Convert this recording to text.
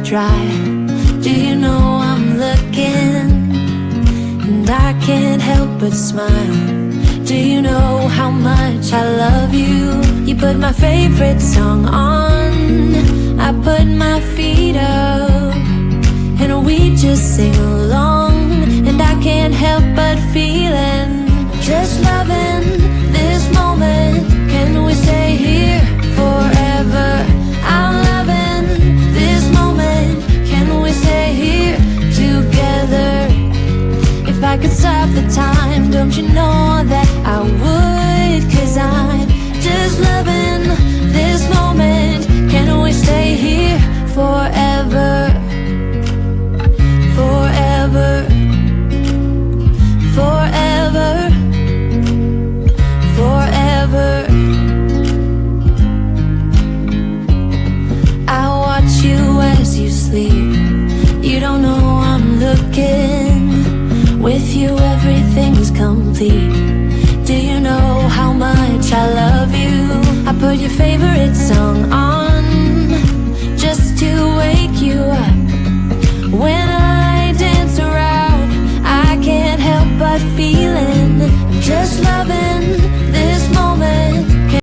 dry. Do you know I'm looking? And I can't help but smile. Do you know how much I love you? You put my favorite song on, I put my feet up, and we just sing along. And I can't help but feeling, just loving this moment. Can we stay here forever? I'm loving this moment. Can we stay here together? If I could stop the time, don't you know that I would? 'Cause I'm just loving this moment. Can we stay here forever? Forever, forever, forever. I watch you as you sleep. You don't know I'm looking. With you everything's complete. Do you know how much I love you? I put your favorite song on,